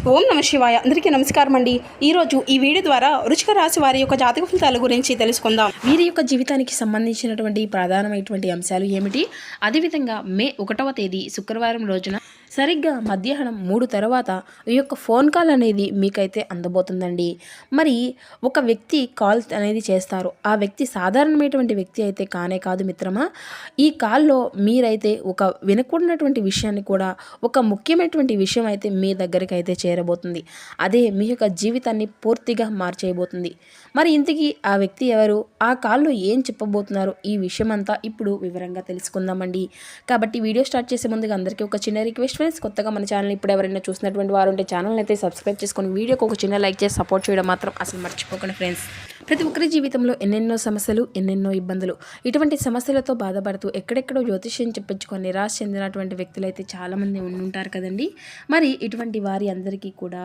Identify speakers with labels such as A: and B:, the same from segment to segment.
A: ఓం నమ శివాయ. అందరికీ నమస్కారం అండి. ఈరోజు ఈ వీడియో ద్వారా వృశ్చిక రాశి వారి యొక్క జాతక ఫలితాల గురించి తెలుసుకుందాం. వీరి యొక్క జీవితానికి సంబంధించినటువంటి ప్రధానమైనటువంటి అంశాలు ఏమిటి, అదేవిధంగా మే 1వ తేదీ శుక్రవారం రోజున సరిగ్గా మధ్యాహ్నం 3 తర్వాత ఈ యొక్క ఫోన్ కాల్ అనేది మీకైతే అందబోతుందండి. మరి ఒక వ్యక్తి కాల్ అనేది చేస్తారు. ఆ వ్యక్తి సాధారణమైనటువంటి వ్యక్తి అయితే కానే కాదు మిత్రమా. ఈ కాల్లో మీరైతే ఒక వినకూడనటువంటి విషయాన్ని కూడా, ఒక ముఖ్యమైనటువంటి విషయం అయితే మీ దగ్గరికి అయితే చేరబోతుంది. అదే మీ యొక్క జీవితాన్ని పూర్తిగా మార్చేయబోతుంది. మరి ఇంతకీ ఆ వ్యక్తి ఎవరు, ఆ కాల్లో ఏం చెప్పబోతున్నారు, ఈ విషయం అంతా ఇప్పుడు వివరంగా తెలుసుకుందామండి. కాబట్టి వీడియో స్టార్ట్ చేసే ముందుగా అందరికీ ఒక చిన్న రిక్వెస్ట్ ఫ్రెండ్స్, కొత్తగా మన ఛానల్ ఇప్పుడు ఎవరైనా చూసినటువంటి వారు ఉంటే ఛానల్ అయితే సబ్స్క్రైబ్ చేసుకొని వీడియోకి ఒక చిన్న లైక్ చేసి సపోర్ట్ చేయడం మాత్రం అసలు మర్చిపోకండి ఫ్రెండ్స్. ప్రతి ఒక్కరి జీవితంలో ఎన్నెన్నో సమస్యలు, ఎన్నెన్నో ఇబ్బందులు, ఇటువంటి సమస్యలతో బాధపడుతూ ఎక్కడెక్కడో జ్యోతిష్యం చెప్పించుకొని నిరాశ చెందినటువంటి వ్యక్తులు అయితే చాలామంది ఉంటారు కదండి. మరి ఇటువంటి వారి అందరికీ కూడా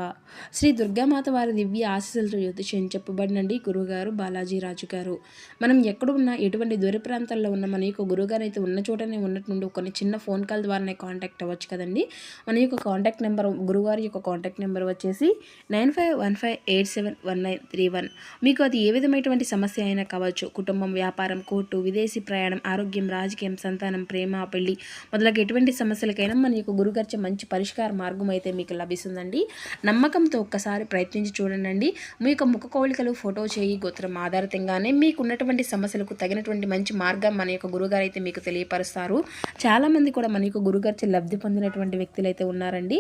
A: శ్రీ దుర్గామాత వారి దివ్య ఆశీస్సులతో జ్యోతిష్యం చెప్పబడినండి గురువుగారు బాలాజీ రాజు గారు. మనం ఎక్కడున్నా, ఎటువంటి దూర ప్రాంతాల్లో ఉన్న మన యొక్క గురువుగారు అయితే ఉన్న చోటనే ఉన్నట్టు నుండి కొన్ని చిన్న ఫోన్ కాల్ ద్వారానే కాంటాక్ట్ అవ్వచ్చు కదండి. మన యొక్క కాంటాక్ట్ నెంబర్, గురువుగారి యొక్క కాంటాక్ట్ నెంబర్ వచ్చేసి 9515871931. మీకు అది ఏ విధమైనటువంటి సమస్య అయినా కావచ్చు, కుటుంబం, వ్యాపారం, కోర్టు, విదేశీ ప్రయాణం, ఆరోగ్యం, రాజకీయం, సంతానం, ప్రేమ, పెళ్లి మొదలగు ఎటువంటి సమస్యలకైనా మన యొక్క గురుగారిచే మంచి పరిష్కార మార్గం అయితే మీకు లభిస్తుందండి. నమ్మకంతో ఒక్కసారి ప్రయత్నించి చూడండి. మీ యొక్క ముఖ కవళికలు, ఫోటో, చేయి, గోత్రం ఆధారితంగానే మీకు ఉన్నటువంటి సమస్యలకు తగినటువంటి మంచి మార్గం మన యొక్క గురుగారు అయితే మీకు తెలియపరుస్తారు. చాలామంది కూడా మన యొక్క గురుగారిచే లబ్ధి పొందినటువంటి వ్యక్తులు అయితే ఉన్నారండి.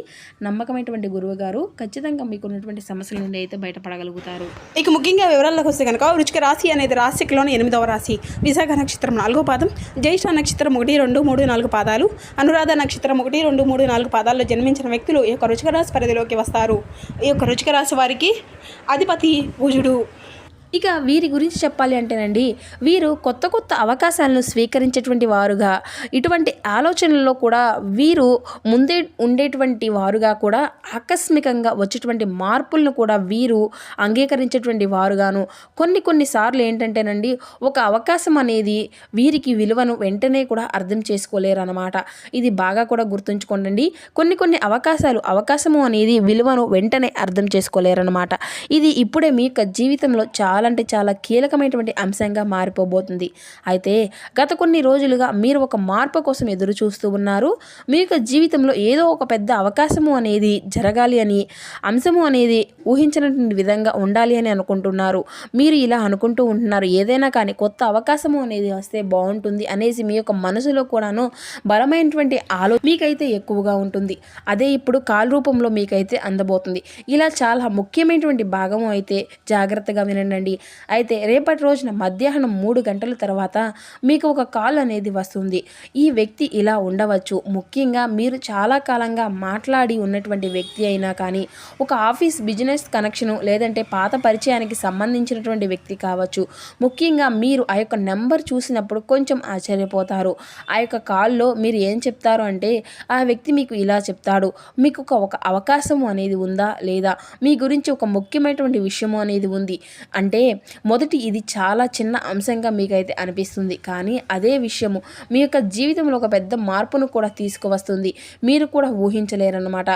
A: నమ్మకమైనటువంటి గురువు గారు ఖచ్చితంగా మీకు ఉన్నటువంటి సమస్యల నుండి అయితే బయటపడగలుగుతారు. ఇక ముఖ్యంగా వివరాల్లోకి వస్తే కనుక వృశ్చిక రాశి అనేది రాశిలోని 8వ రాశి. విశాఖ నక్షత్రం 4వ పాదం, జ్యేష్ఠ నక్షత్రం 1, 2, 3, 4 పాదాలు, అనురాధ నక్షత్రం 1, 2, 3, 4 పాదాల్లో జన్మించిన వ్యక్తులు ఈ యొక్క వృశ్చిక రాశి పరిధిలోకి వస్తారు. ఈ యొక్క వృశ్చిక రాశి వారికి అధిపతి కుజుడు.
B: ఇక వీరి గురించి చెప్పాలి అంటేనండి, వీరు కొత్త కొత్త అవకాశాలను స్వీకరించేటువంటి వారుగా, ఇటువంటి ఆలోచనల్లో కూడా వీరు ముందే ఉండేటువంటి వారుగా కూడా, ఆకస్మికంగా వచ్చేటువంటి మార్పులను కూడా వీరు అంగీకరించేటువంటి వారుగాను, కొన్నిసార్లు ఏంటంటేనండి, ఒక అవకాశం అనేది వీరికి విలువను వెంటనే కూడా అర్థం చేసుకోలేరు అన్నమాట. ఇది బాగా కూడా గుర్తుంచుకోండి. కొన్ని అవకాశము అనేది విలువను వెంటనే అర్థం చేసుకోలేరు అన్నమాట. ఇది ఇప్పుడే మీ యొక్క జీవితంలో చాలా కీలకమైనటువంటి అంశంగా మారిపోబోతుంది. అయితే గత కొన్ని రోజులుగా మీరు ఒక మార్పు కోసం ఎదురు చూస్తూ ఉన్నారు. మీ యొక్క జీవితంలో ఏదో ఒక పెద్ద అవకాశము అనేది జరగాలి అని, అంశము అనేది ఊహించినటువంటి విధంగా ఉండాలి అని అనుకుంటున్నారు. మీరు ఇలా అనుకుంటూ ఉంటున్నారు, ఏదైనా కానీ కొత్త అవకాశము అనేది వస్తే బాగుంటుంది అనేసి మీ యొక్క మనసులో కూడాను బలమైనటువంటి మీకైతే ఎక్కువగా ఉంటుంది. అదే ఇప్పుడు కాల్ రూపంలో మీకైతే అందబోతుంది. ఇలా చాలా ముఖ్యమైనటువంటి భాగము అయితే జాగ్రత్తగా వినండి. అయితే రేపటి రోజున మధ్యాహ్నం 3 గంటల తర్వాత మీకు ఒక కాల్ అనేది వస్తుంది. ఈ వ్యక్తి ఇలా ఉండవచ్చు. ముఖ్యంగా మీరు చాలా కాలంగా మాట్లాడి ఉన్నటువంటి వ్యక్తి అయినా కానీ, ఒక ఆఫీస్ బిజినెస్ కనెక్షను, లేదంటే పాత పరిచయానికి సంబంధించినటువంటి వ్యక్తి కావచ్చు. ముఖ్యంగా మీరు ఆ యొక్క నెంబర్ చూసినప్పుడు కొంచెం ఆశ్చర్యపోతారు. ఆ యొక్క కాల్లో మీరు ఏం చెప్తారు అంటే, ఆ వ్యక్తి మీకు ఇలా చెప్తాడు, మీకు ఒక అవకాశము అనేది ఉందా లేదా, మీ గురించి ఒక ముఖ్యమైనటువంటి విషయము అనేది ఉంది అంటే, మొదటి ఇది చాలా చిన్న అంశంగా మీకైతే అనిపిస్తుంది. కానీ అదే విషయము మీ యొక్క జీవితంలో ఒక పెద్ద మార్పును కూడా తీసుకువస్తుంది. మీరు కూడా ఊహించలేరన్నమాట.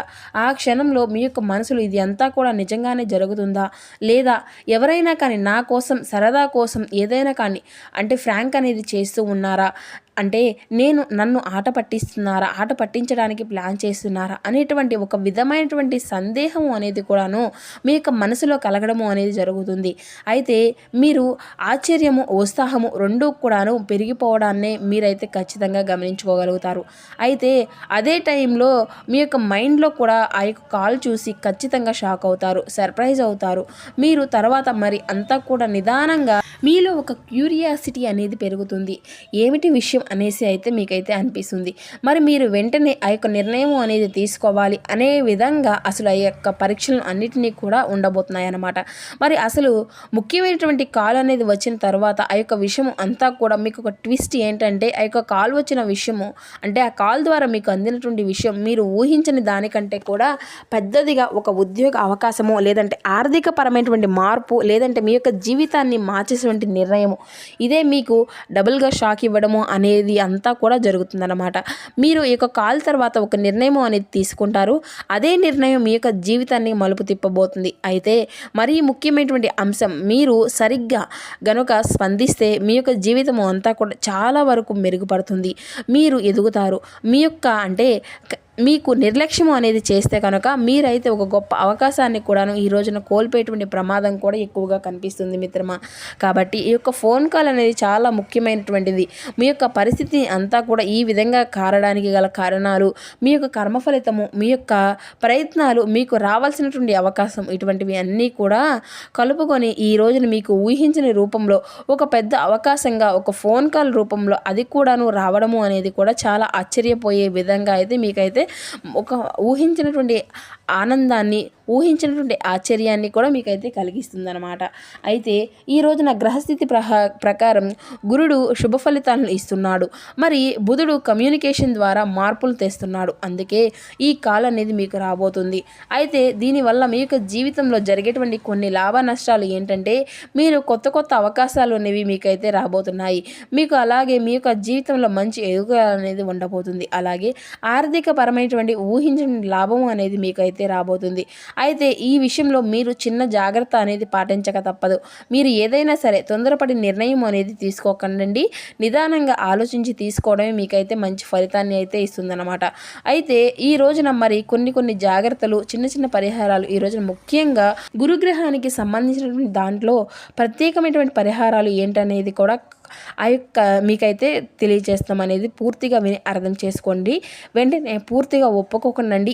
B: ఆ క్షణంలో మీ యొక్క మనసులో ఇది అంతా కూడా నిజంగానే జరుగుతుందా, లేదా ఎవరైనా కానీ నా కోసం, సరదా కోసం ఏదైనా కానీ అంటే ఫ్రాంక్ అనేది చేస్తూ ఉన్నారా, అంటే నన్ను ఆట పట్టించడానికి ప్లాన్ చేస్తున్నారా అనేటువంటి ఒక విధమైనటువంటి సందేహము అనేది కూడాను మీ యొక్క మనసులో కలగడము అనేది జరుగుతుంది. అయితే మీరు ఆశ్చర్యము, ఉత్సాహము రెండూ కూడాను పెరిగిపోవడాన్నే మీరైతే ఖచ్చితంగా గమనించుకోగలుగుతారు. అయితే అదే టైంలో మీ యొక్క మైండ్లో కూడా ఆ యొక్క కాల్ చూసి ఖచ్చితంగా షాక్ అవుతారు, సర్ప్రైజ్ అవుతారు. మీరు తర్వాత మరి అంతా కూడా నిదానంగా మీలో ఒక క్యూరియాసిటీ అనేది పెరుగుతుంది. ఏమిటి విషయం అనేసి అయితే మీకైతే అనిపిస్తుంది. మరి మీరు వెంటనే ఆ యొక్క నిర్ణయం అనేది తీసుకోవాలి అనే విధంగా అసలు ఆ యొక్క పరీక్షలు అన్నిటినీ కూడా ఉండబోతున్నాయి అన్నమాట. మరి అసలు ముఖ్యమైనటువంటి కాల్ అనేది వచ్చిన తర్వాత ఆ యొక్క విషయం అంతా కూడా మీకు ఒక ట్విస్ట్ ఏంటంటే, ఆ యొక్క కాల్ వచ్చిన విషయము అంటే ఆ కాల్ ద్వారా మీకు అందినటువంటి విషయం మీరు ఊహించని దానికంటే కూడా పెద్దదిగా ఒక ఉద్యోగ అవకాశము, లేదంటే ఆర్థిక పరమైనటువంటి మార్పు, లేదంటే మీ యొక్క జీవితాన్ని మార్చేటువంటి నిర్ణయము, ఇదే మీకు డబుల్గా షాక్ ఇవ్వడము అనే అనేది అంతా కూడా జరుగుతుందన్నమాట. మీరు ఈ యొక్క కాల్ తర్వాత ఒక నిర్ణయం అనేది తీసుకుంటారు. అదే నిర్ణయం మీ యొక్క జీవితాన్ని మలుపు తిప్పబోతుంది. అయితే మరీ ముఖ్యమైనటువంటి అంశం, మీరు సరిగ్గా గనుక స్పందిస్తే మీ యొక్క జీవితం అంతా కూడా చాలా వరకు మెరుగుపడుతుంది. మీరు ఎదుగుతారు. మీ యొక్క అంటే మీకు నిర్లక్ష్యం అనేది చేస్తే కనుక మీరైతే ఒక గొప్ప అవకాశాన్ని కూడాను ఈ రోజున కోల్పోయేటువంటి ప్రమాదం కూడా ఎక్కువగా కనిపిస్తుంది మిత్రమా. కాబట్టి ఈ యొక్క ఫోన్ కాల్ అనేది చాలా ముఖ్యమైనటువంటిది. మీ యొక్క పరిస్థితి అంతా కూడా ఈ విధంగా కారడానికి గల కారణాలు, మీ యొక్క కర్మ ఫలితము, మీ యొక్క ప్రయత్నాలు, మీకు రావాల్సినటువంటి అవకాశం, ఇటువంటివి అన్నీ కూడా కలుపుకొని ఈ రోజున మీకు ఊహించని రూపంలో ఒక పెద్ద అవకాశంగా ఒక ఫోన్ కాల్ రూపంలో అది కూడాను రావడము అనేది కూడా చాలా ఆశ్చర్యపోయే విధంగా అయితే మీకైతే ఒక ఊహించినటువంటి ఆనందాన్ని, ఊహించినటువంటి ఆశ్చర్యాన్ని కూడా మీకైతే కలిగిస్తుందన్నమాట. అయితే ఈ రోజున గ్రహస్థితి ప్రకారం గురుడు శుభ ఫలితాలను ఇస్తున్నాడు. మరి బుధుడు కమ్యూనికేషన్ ద్వారా మార్పులు తెస్తున్నాడు. అందుకే ఈ కాల్ అనేది మీకు రాబోతుంది. అయితే దీనివల్ల మీ యొక్క జీవితంలో జరిగేటువంటి కొన్ని లాభ నష్టాలు ఏంటంటే, మీరు కొత్త కొత్త అవకాశాలు అనేవి మీకైతే రాబోతున్నాయి. మీకు అలాగే మీ యొక్క జీవితంలో మంచి ఎదుగుదల అనేది ఉండబోతుంది. అలాగే ఆర్థిక పరమైనటువంటి ఊహించిన లాభం అనేది మీకైతే రాబోతుంది. అయితే ఈ విషయంలో మీరు చిన్న జాగ్రత్త అనేది పాటించక తప్పదు. మీరు ఏదైనా సరే తొందరపడి నిర్ణయం అనేది తీసుకోకండి. నిదానంగా ఆలోచించి తీసుకోవడమే మీకైతే మంచి ఫలితాన్ని అయితే ఇస్తుందన్నమాట. అయితే ఈ రోజున మరి కొన్ని జాగ్రత్తలు, చిన్న చిన్న పరిహారాలు ఈ రోజున ముఖ్యంగా గురుగ్రహానికి సంబంధించినటువంటి దాంట్లో ప్రత్యేకమైనటువంటి పరిహారాలు ఏంటనేది కూడా ఆ యొక్క మీకైతే తెలియజేస్తాం అనేది పూర్తిగా విని అర్థం చేసుకోండి. వెంటనే పూర్తిగా ఒప్పుకోకండి.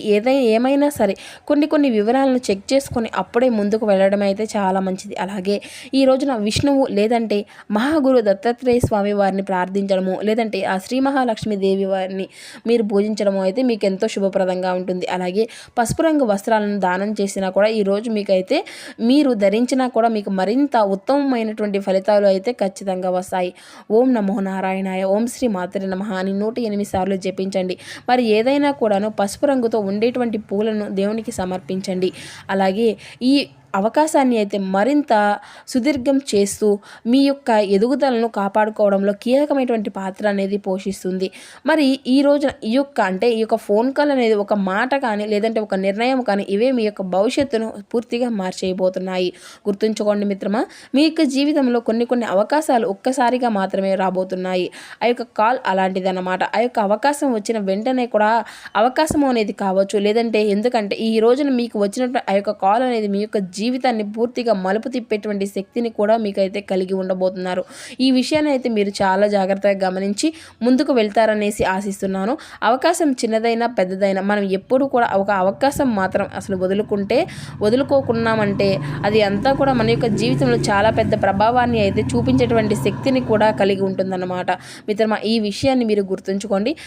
B: ఏమైనా సరే కొన్ని వివరాలను చెక్ చేసుకొని అప్పుడే ముందుకు వెళ్ళడం అయితే చాలా మంచిది. అలాగే ఈ రోజున విష్ణువు లేదంటే మహాగురు దత్తాత్రేయ స్వామి వారిని ప్రార్థించడము, లేదంటే ఆ శ్రీ మహాలక్ష్మి దేవి వారిని మీరు పూజించడము అయితే మీకు ఎంతో శుభప్రదంగా ఉంటుంది. అలాగే పసుపు రంగు వస్త్రాలను దానం చేసినా కూడా ఈరోజు మీకైతే మీరు ధరించినా కూడా మీకు మరింత ఉత్తమమైనటువంటి ఫలితాలు అయితే ఖచ్చితంగా వస్తాయి. ఓం నమో నారాయణాయ, ఓం శ్రీ మాతృ నమః అని 108 సార్లు జపించండి. మరి ఏదైనా కూడాను పసుపు రంగుతో ఉండేటువంటి పూలను దేవునికి సమర్పించండి. అలాగే ఈ అవకాశాన్ని అయితే మరింత సుదీర్ఘం చేస్తూ మీ యొక్క ఎదుగుదలను కాపాడుకోవడంలో కీలకమైనటువంటి పాత్ర అనేది పోషిస్తుంది. మరి ఈ రోజున ఈ యొక్క ఫోన్ కాల్ అనేది ఒక మాట కానీ, లేదంటే ఒక నిర్ణయం కానీ, ఇవే మీ యొక్క భవిష్యత్తును పూర్తిగా మార్చేయబోతున్నాయి. గుర్తుంచుకోండి మిత్రమా, మీ యొక్క జీవితంలో కొన్ని అవకాశాలు ఒక్కసారిగా మాత్రమే రాబోతున్నాయి. ఆ యొక్క కాల్ అలాంటిదన్నమాట. ఆ యొక్క అవకాశం వచ్చిన వెంటనే కూడా అవకాశం అనేది కావచ్చు, లేదంటే ఎందుకంటే ఈ రోజున మీకు వచ్చినటువంటి ఆ యొక్క కాల్ అనేది మీ యొక్క జీవితాన్ని పూర్తిగా మలుపు తిప్పేటువంటి శక్తిని కూడా మీకైతే కలిగి ఉండబోతున్నారు. ఈ విషయాన్ని అయితే మీరు చాలా జాగ్రత్తగా గమనించి ముందుకు వెళ్తారనేసి ఆశిస్తున్నాను. అవకాశం చిన్నదైనా పెద్దదైనా మనం ఎప్పుడు కూడా ఒక అవకాశం మాత్రం అసలు వదులుకోకున్నామంటే అది అంతా కూడా మన యొక్క జీవితంలో చాలా పెద్ద ప్రభావాన్ని అయితే చూపించేటువంటి శక్తిని కూడా కలిగి ఉంటుందన్నమాట. మిత్రమా, ఈ విషయాన్ని మీరు గుర్తుంచుకోండి.